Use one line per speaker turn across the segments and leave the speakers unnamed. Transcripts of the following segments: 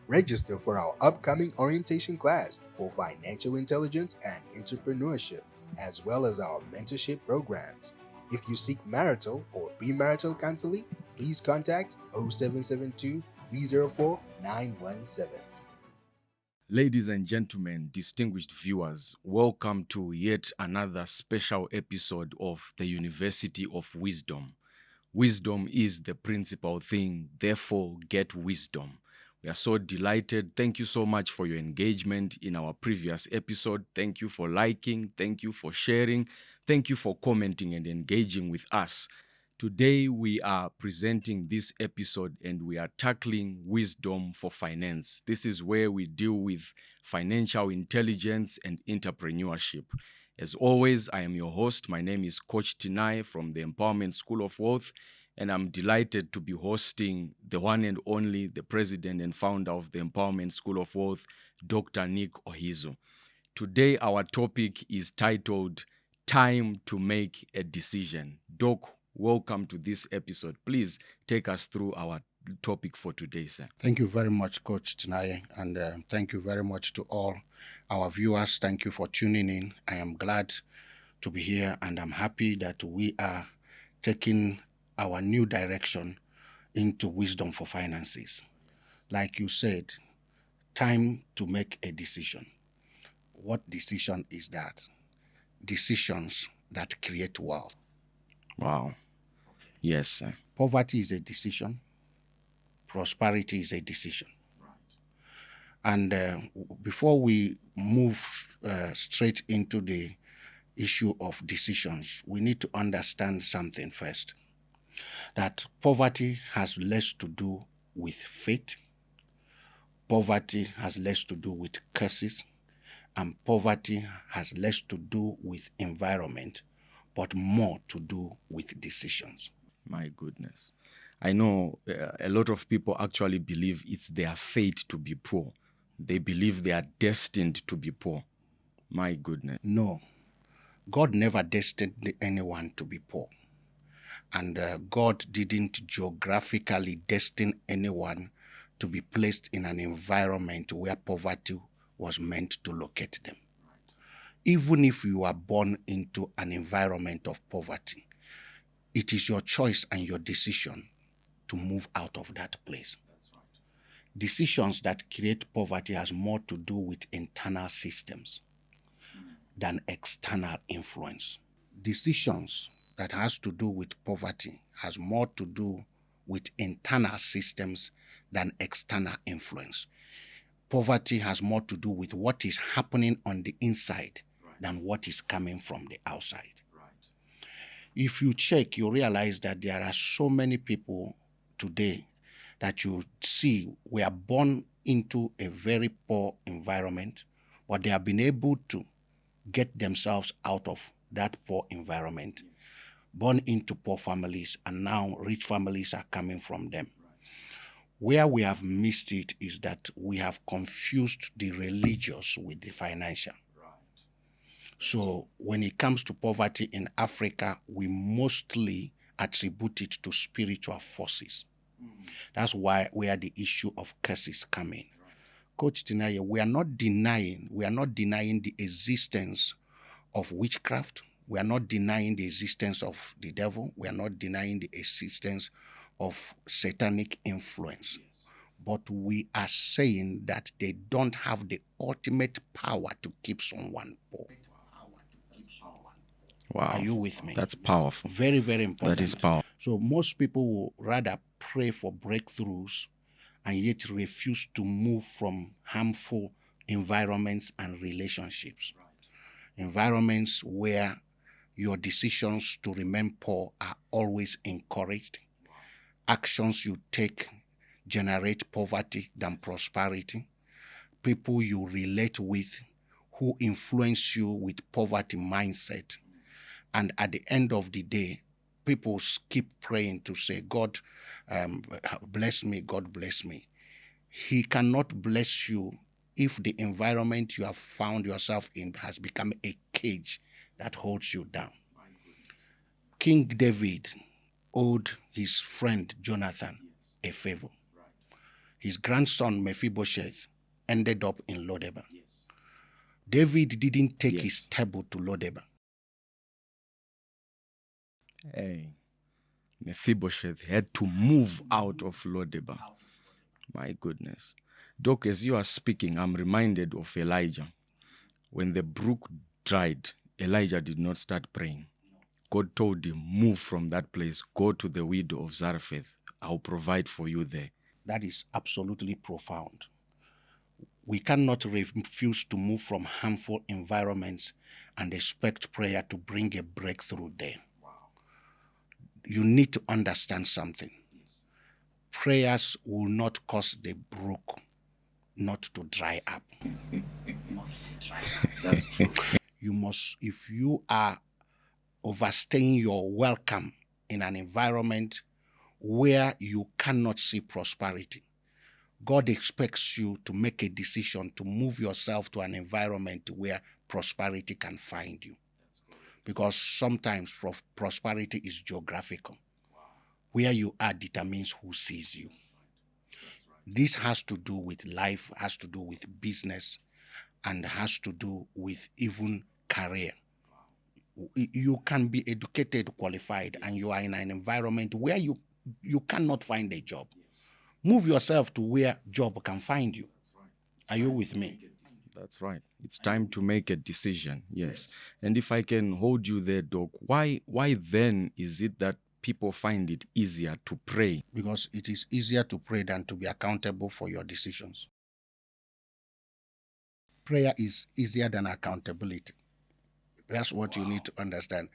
Register for our upcoming orientation class for financial intelligence and entrepreneurship, as well as our mentorship programs. If you seek marital or premarital counseling, please contact 0772 304 917.
Ladies and gentlemen, distinguished viewers, welcome to yet another special episode of the University of Wisdom. Wisdom is the principal thing, therefore, get wisdom. We are so delighted. Thank you so much for your engagement in our previous episode. Thank you for liking. Thank you for sharing. Thank you for commenting and engaging with us. Today, we are presenting this episode and we are tackling wisdom for finance. This is where we deal with financial intelligence and entrepreneurship. As always, I am your host. My name is Coach Tinai from the Empowerment School of Wealth, and I'm delighted to be hosting the one and only, the president and founder of the Empowerment School of Wealth, Dr. Nick Ohizu. Today, our topic is titled Time to Make a Decision. Doc, welcome to this episode. Please take us through our topic for today, sir.
Thank you very much, Coach Tinaye, and thank you very much to all our viewers. Thank you for tuning in. I am glad to be here, and I'm happy that we are taking our new direction into wisdom for finances. Like you said, time to make a decision. What decision is that? Decisions that create wealth.
Wow. Yes, sir.
Poverty is a decision. Prosperity is a decision. And before we move straight into the issue of decisions, we need to understand something first. That poverty has less to do with faith, poverty has less to do with curses, and poverty has less to do with environment, but more to do with decisions.
My goodness. I know a lot of people actually believe it's their fate to be poor. They believe they are destined to be poor. My goodness.
No, God never destined anyone to be poor. And God didn't geographically destine anyone to be placed in an environment where poverty was meant to locate them. Even if you are born into an environment of poverty, it is your choice and your decision to move out of that place. Decisions that create poverty has more to do with internal systems than external influence. Decisions that has to do with poverty has more to do with internal systems than external influence. Poverty has more to do with what is happening on the inside than what is coming from the outside. If you check, you realize that there are so many people today that you see were born into a very poor environment, but they have been able to get themselves out of that poor environment, born into poor families, and now rich families are coming from them. Where we have missed it is that we have confused the religious with the financial. So when it comes to poverty in Africa, we mostly attribute it to spiritual forces. That's where the issue of curses come in. Coach Tinaye, we are not denying the existence of witchcraft. We are not denying the existence of the devil. We are not denying the existence of satanic influence. But we are saying that they don't have the ultimate power to keep someone poor.
Wow.
Are you with me?
That's powerful.
Very, very important.
That is powerful.
So most people will rather pray for breakthroughs and yet refuse to move from harmful environments and relationships. Environments where your decisions to remain poor are always encouraged. Actions you take generate poverty than prosperity. People you relate with who influence you with poverty mindset. And at the end of the day, people keep praying to say, God, bless me, God bless me. He cannot bless you if the environment you have found yourself in has become a cage that holds you down. King David owed his friend Jonathan a favor. his grandson Mephibosheth ended up in Lodebar. David didn't take his table to Lodebar.
Hey, Mephibosheth had to move out of Lodebar. My goodness. Doc, as you are speaking, I'm reminded of Elijah. When the brook dried, Elijah did not start praying. God told him, move from that place, go to the widow of Zarephath. I'll provide for you there.
That is absolutely profound. We cannot refuse to move from harmful environments and expect prayer to bring a breakthrough there. You need to understand something. Prayers will not cause the brook not to dry up.
That's true.
You must, if you are overstaying your welcome in an environment where you cannot see prosperity, God expects you to make a decision to move yourself to an environment where prosperity can find you. Because sometimes prosperity is geographical. Where you are determines who sees you. This has to do with life, has to do with business, and has to do with even career. You can be educated, qualified, and you are in an environment where you cannot find a job. Move yourself to where job can find you. Are you with me?
That's right. It's time to make a decision. Yes. And if I can hold you there, Doc, why then is it that people find it easier to pray?
Because it is easier to pray than to be accountable for your decisions. Prayer is easier than accountability. That's what you need to understand.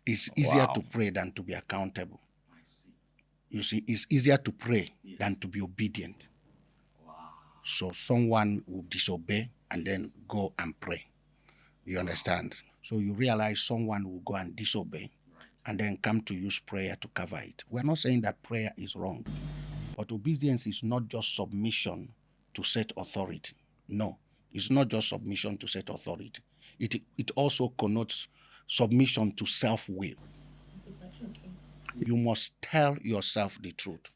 It's easier to pray than to be accountable. You see, it's easier to pray than to be obedient. So someone will disobey and then go and pray. You understand? So you realize someone will go and disobey and then come to use prayer to cover it. We're not saying that prayer is wrong, but obedience is not just submission to set authority. No, it's not just submission to set authority. It also connotes submission to self-will. You must tell yourself the truth.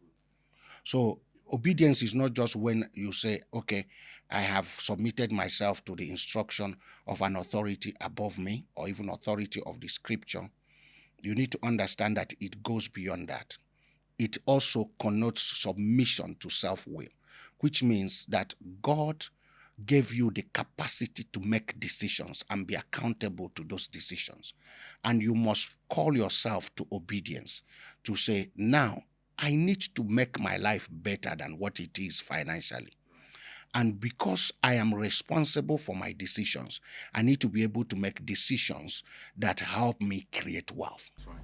So obedience is not just when you say, okay, I have submitted myself to the instruction of an authority above me or even authority of the scripture. You need to understand that it goes beyond that. It also connotes submission to self-will, which means that God gave you the capacity to make decisions and be accountable to those decisions. And you must call yourself to obedience to say, now I need to make my life better than what it is financially. And because I am responsible for my decisions, I need to be able to make decisions that help me create wealth.
That's right.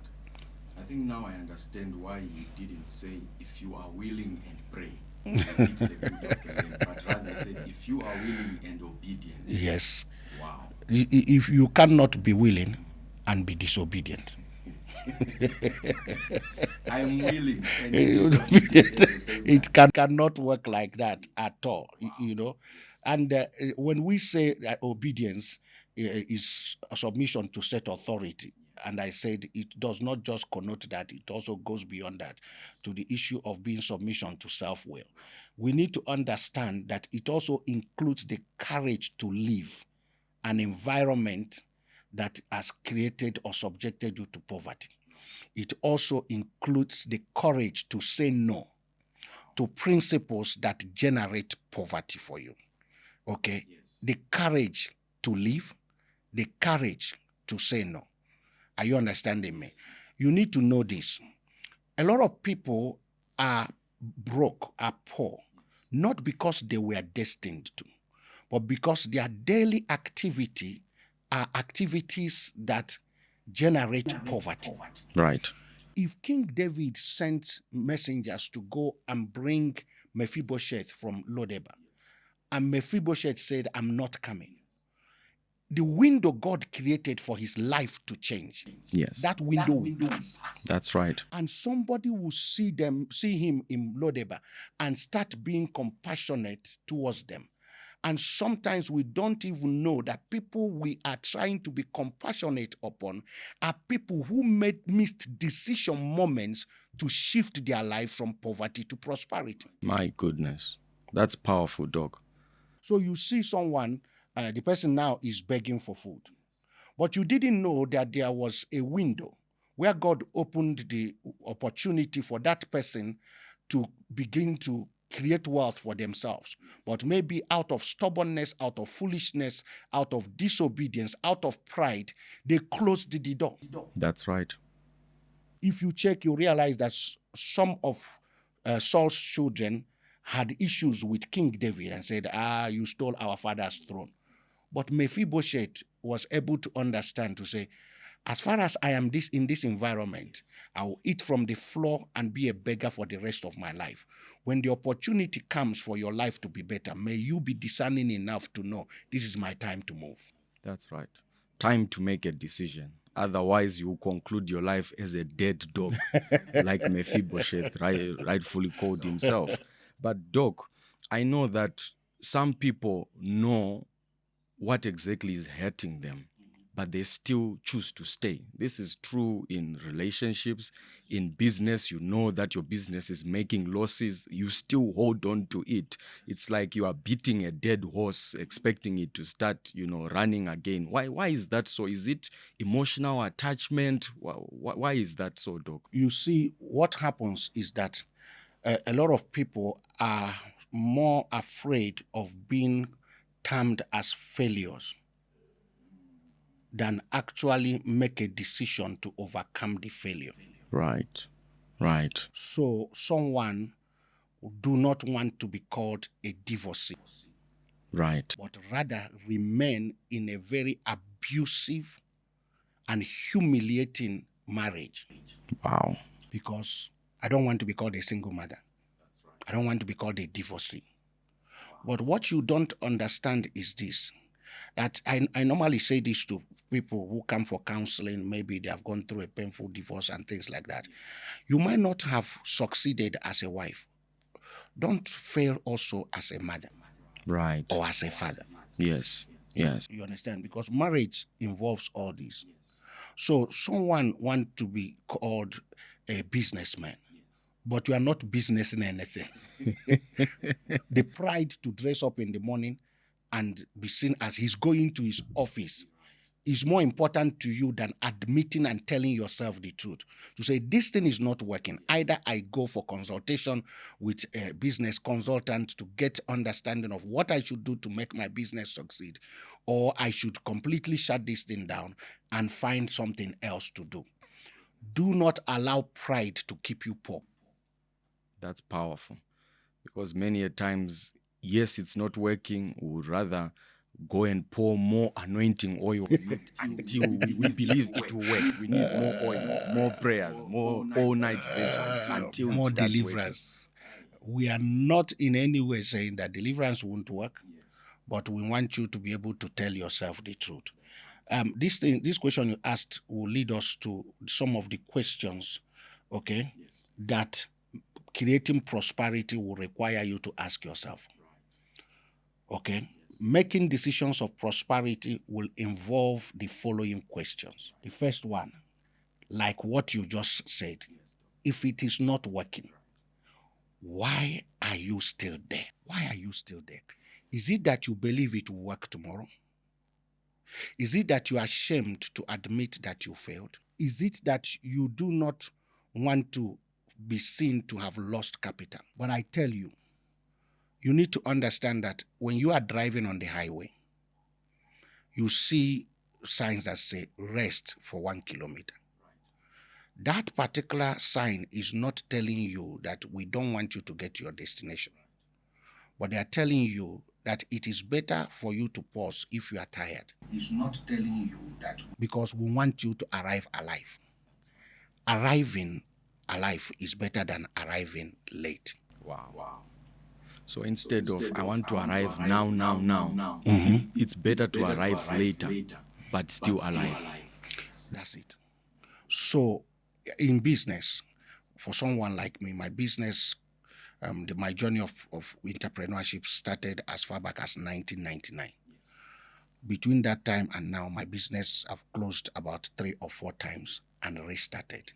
I think now I understand why you didn't say, if you are willing and pray. But rather said, if you are willing and obedient.
Yes.
Wow.
If you cannot be willing and be disobedient.
I am willing and disobedient at the same time.
It cannot work like that at all.
Wow.
You know. And when we say that obedience is a submission to set authority, and I said it does not just connote that, it also goes beyond that to the issue of being submission to self-will. We need to understand that it also includes the courage to live an environment that has created or subjected you to poverty. It also includes the courage to say no to principles that generate poverty for you. Okay? Yes. The courage to live, the courage to say no. Are you understanding me? You need to know this. A lot of people are broke, are poor, not because they were destined to, but because their daily activity are activities that generate poverty.
Right.
If King David sent messengers to go and bring Mephibosheth from Lodebar, and Mephibosheth said, I'm not coming, the window God created for his life to change,
Yes.
that window will pass.
That's right.
And somebody will see him in Lodebar and start being compassionate towards them. And sometimes we don't even know that people we are trying to be compassionate upon are people who missed decision moments to shift their life from poverty to prosperity.
My goodness. That's powerful, Doc.
So you see someone, the person now is begging for food, but you didn't know that there was a window where God opened the opportunity for that person to begin to create wealth for themselves. But maybe out of stubbornness, out of foolishness, out of disobedience, out of pride, they closed the door.
That's right.
If you check, you realize that some of Saul's children had issues with King David and said, you stole our father's throne. But Mephibosheth was able to understand, to say, as far as I am in this environment, I will eat from the floor and be a beggar for the rest of my life. When the opportunity comes for your life to be better, may you be discerning enough to know this is my time to move.
That's right. Time to make a decision. Otherwise, you will conclude your life as a dead dog, like Mephibosheth rightfully called himself. But, Doc, I know that some people know what exactly is hurting them, but they still choose to stay. This is true in relationships, in business. You know that your business is making losses, you still hold on to it. It's like you are beating a dead horse, expecting it to start, running again. Why is that so? Is it emotional attachment? Why is that so, Doc?
You see, what happens is that a lot of people are more afraid of being termed as failures than actually make a decision to overcome the failure.
Right. Right.
So someone do not want to be called a divorcee,
Right.
but rather remain in a very abusive and humiliating marriage.
Wow.
Because I don't want to be called a single mother. I don't want to be called a divorcee. But what you don't understand is this, that I normally say this to people who come for counseling. Maybe they have gone through a painful divorce and things like that. You might not have succeeded as a wife. Don't fail also as a mother.
Right.
Or as a father.
Yes. Yes.
You understand? Because marriage involves all this. So someone want to be called a businessman, but you are not businessing anything. The pride to dress up in the morning and be seen as he's going to his office is more important to you than admitting and telling yourself the truth. To say, this thing is not working. Either I go for consultation with a business consultant to get understanding of what I should do to make my business succeed, or I should completely shut this thing down and find something else to do. Do not allow pride to keep you poor.
That's powerful. Because many a times, yes, it's not working. We would rather go and pour more anointing oil on it until we believe it will work. We need more oil, more prayers, more all-night vigils until it
More
starts
deliverance. We are not in any way saying that deliverance won't work, but we want you to be able to tell yourself the truth. This question you asked will lead us to some of the questions, okay, that creating prosperity will require you to ask yourself. Okay? Making decisions of prosperity will involve the following questions. The first one, like what you just said, if it is not working, why are you still there? Why are you still there? Is it that you believe it will work tomorrow? Is it that you are ashamed to admit that you failed? Is it that you do not want to be seen to have lost capital? But I tell you, you need to understand that when you are driving on the highway, you see signs that say rest for 1 kilometer. That particular sign is not telling you that we don't want you to get to your destination, but they are telling you that it is better for you to pause if you are tired. It's not telling you that because we want you to arrive alive. Arriving alive is better than arriving late.
Wow. So instead of I want to arrive now, it's better to arrive later, but still alive.
That's it. So in business, for someone like me, my business, my journey of entrepreneurship started as far back as 1999. Between that time and now, my business have closed about 3 or 4 times and restarted.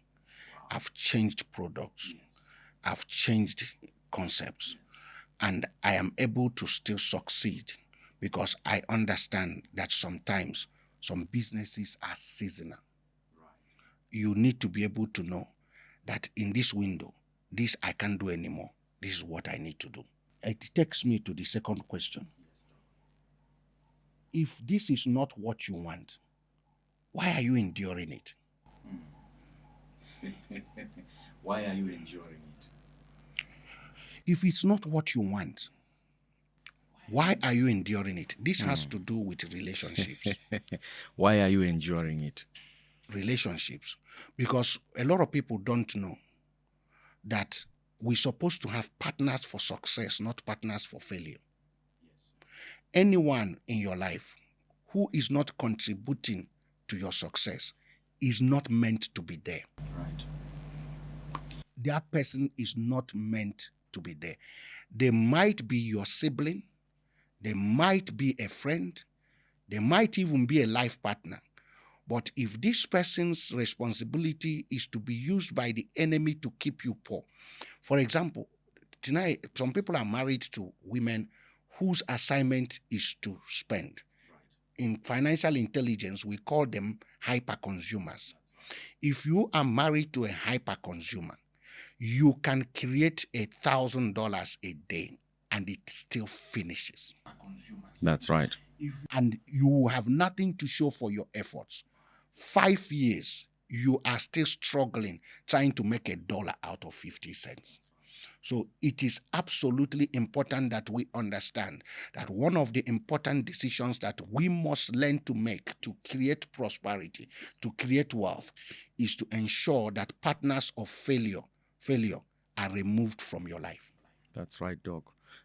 I've changed products. I've changed concepts. And I am able to still succeed because I understand that sometimes some businesses are seasonal. You need to be able to know that in this window, this I can't do anymore. This is what I need to do. It takes me to the second question. If this is not what you want, why are you enduring it?
Why are you enduring it?
If it's not what you want, why are you enduring it? This has to do with relationships.
Why are you enduring it?
Relationships. Because a lot of people don't know that we're supposed to have partners for success, not partners for failure. Anyone in your life who is not contributing to your success is not meant to be there.
Right.
That person is not meant to be there. They might be your sibling, they might be a friend, they might even be a life partner. But if this person's responsibility is to be used by the enemy to keep you poor, for example, tonight some people are married to women whose assignment is to spend. In financial intelligence, we call them hyper consumers. If you are married to a hyper consumer, you can create $1,000 a day and it still finishes.
That's right.
And you have nothing to show for your efforts. 5 years, you are still struggling trying to make $1 out of 50 cents. So it is absolutely important that we understand that one of the important decisions that we must learn to make to create prosperity, to create wealth, is to ensure that partners of failure are removed from your life.
That's right, Doc.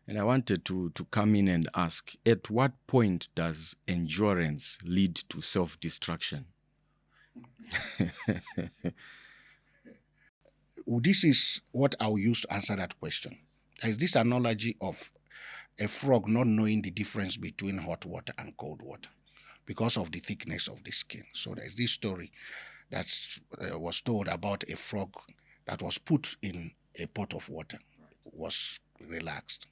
And I wanted to come in and ask, at what point does endurance lead to self-destruction?
This is what I'll use to answer that question. There's this analogy of a frog not knowing the difference between hot water and cold water because of the thickness of the skin. So there's this story that was told about a frog that was put in a pot of water, was relaxed.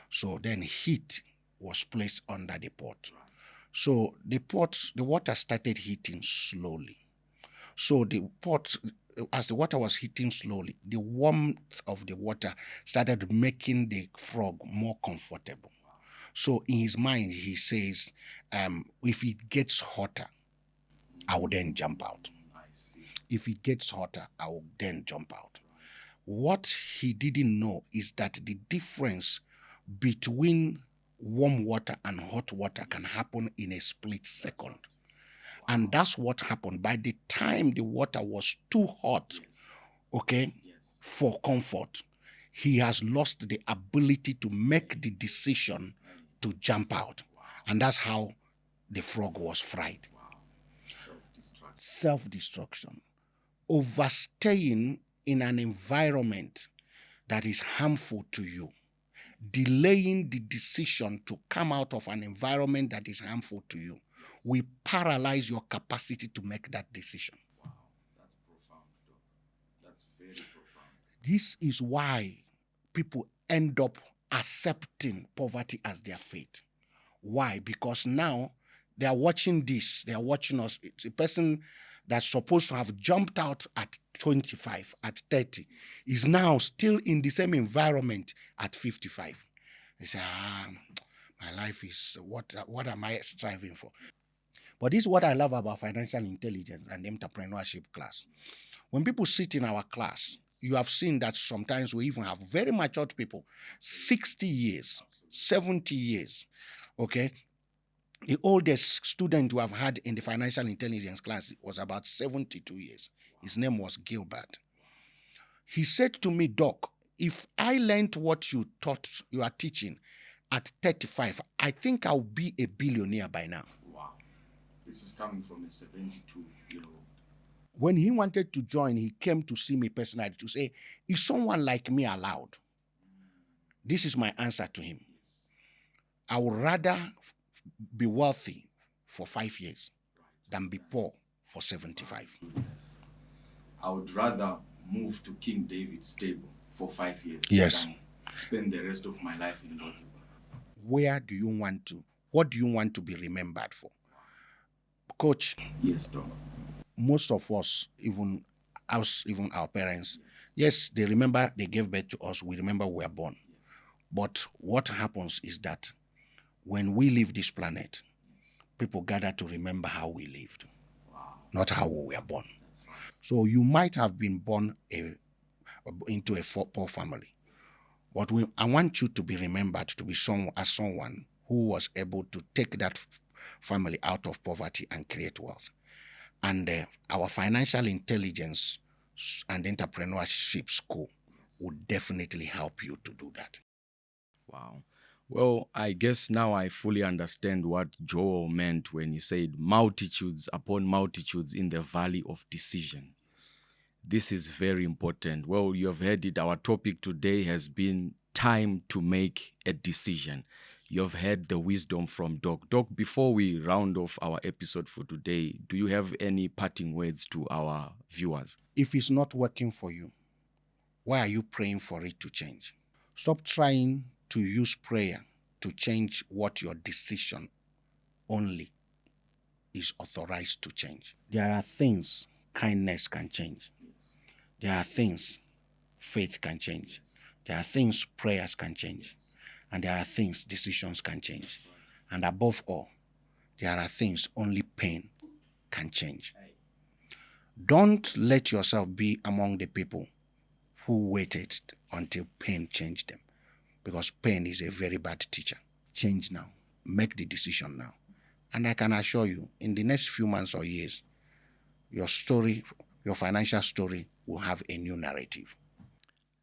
So then heat was placed under the pot. So the water started heating slowly. So the pot, as the water was heating slowly, the warmth of the water started making the frog more comfortable. So in his mind, he says, if it gets hotter, I will then jump out. If it gets hotter, I will then jump out. What he didn't know is that the difference between warm water and hot water can happen in a split second. And that's what happened. By the time the water was too hot, for comfort, he has lost the ability to make the decision to jump out. And that's how the frog was fried. Self-destruction. Overstaying in an environment that is harmful to you. Delaying the decision to come out of an environment that is harmful to you will paralyze your capacity to make that decision.
Wow, that's profound, Doc. That's very profound.
This is why people end up accepting poverty as their fate. Why? Because now they are watching this, they are watching us. It's a person that's supposed to have jumped out at 25, at 30, is now still in the same environment at 55. They say, my life is, what am I striving for? But this is what I love about financial intelligence and entrepreneurship class. When people sit in our class, you have seen that sometimes we even have very matured people, 60 years, 70 years, okay? The oldest student we have had in the financial intelligence class was about 72 years. His name was Gilbert. He said to me, Doc, if I learned what you are teaching at 35, I think I'll be a billionaire by now.
Wow. This is coming from a 72-year-old.
When he wanted to join, he came to see me personally to say, is someone like me allowed? This is my answer to him. I would rather be wealthy for 5 years than be poor for 75.
I would rather move to King David's stable for 5 years.
Yes.
Than spend the rest of my life in Lord.
What do you want to be remembered for? Coach,
Yes, Doc.
most of us, even our parents, yes, they remember they gave birth to us. We remember we were born. But what happens is that when we leave this planet, people gather to remember how we lived, not how we were born. So you might have been born into a poor family, but I want you to be remembered to be someone who was able to take that family out of poverty and create wealth. And our financial intelligence and entrepreneurship school would definitely help you to do that.
Wow. Well, I guess now I fully understand what Joel meant when he said multitudes upon multitudes in the valley of decision. This is very important. Well, you have heard it. Our topic today has been time to make a decision. You have heard the wisdom from Doc. Doc, before we round off our episode for today, do you have any parting words to our viewers?
If it's not working for you, why are you praying for it to change? Stop trying to use prayer to change what your decision only is authorized to change. There are things kindness can change. There are things faith can change. There are things prayers can change. And there are things decisions can change. And above all, there are things only pain can change. Don't let yourself be among the people who waited until pain changed them, because pain is a very bad teacher. Change now. Make the decision now. And I can assure you, in the next few months or years, your story, your financial story, will have a new narrative.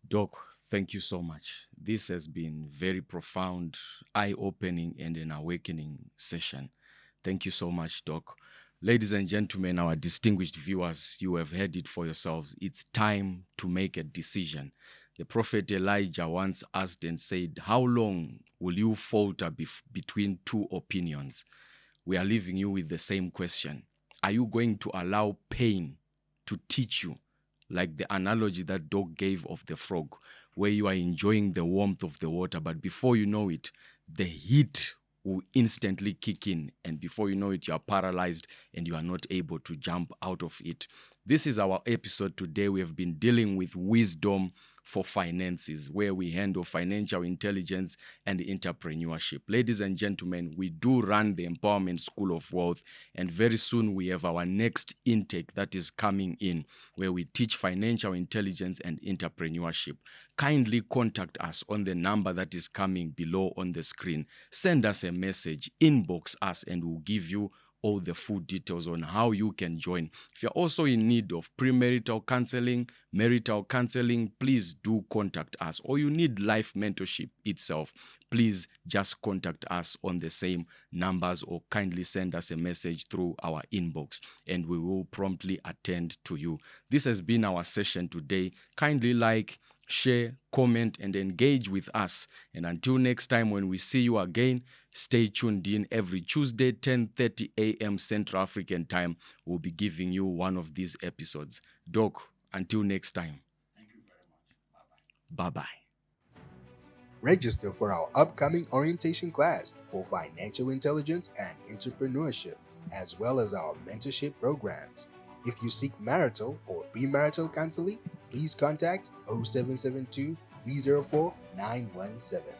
Doc, thank you so much. This has been very profound, eye-opening, and an awakening session. Thank you so much, Doc. Ladies and gentlemen, our distinguished viewers, you have heard it for yourselves. It's time to make a decision. The prophet Elijah once asked and said, "How long will you falter between two opinions?" We are leaving you with the same question. Are you going to allow pain to teach you, like the analogy that Doc gave of the frog, where you are enjoying the warmth of the water, but before you know it, the heat will instantly kick in, and before you know it, you are paralyzed and you are not able to jump out of it? This is our episode today. We have been dealing with wisdom for finances, where we handle financial intelligence and entrepreneurship. Ladies and gentlemen, we do run the Empowerment School of Wealth, and very soon we have our next intake that is coming in, where we teach financial intelligence and entrepreneurship. Kindly contact us on the number that is coming below on the screen. Send us a message, inbox us, and we'll give you all the full details on how you can join. If you're also in need of premarital counseling, marital counseling, please do contact us. Or you need life mentorship itself, please just contact us on the same numbers, or kindly send us a message through our inbox, and we will promptly attend to you. This has been our session today. Kindly like, share, comment, and engage with us. And until next time, when we see you again, stay tuned in. Every Tuesday, 10:30 a.m. Central African Time, we'll be giving you one of these episodes. Doc, until next time.
Thank you very much.
Bye-bye.
Register for our upcoming orientation class for financial intelligence and entrepreneurship, as well as our mentorship programs. If you seek marital or premarital counseling, please contact 0772 304 917.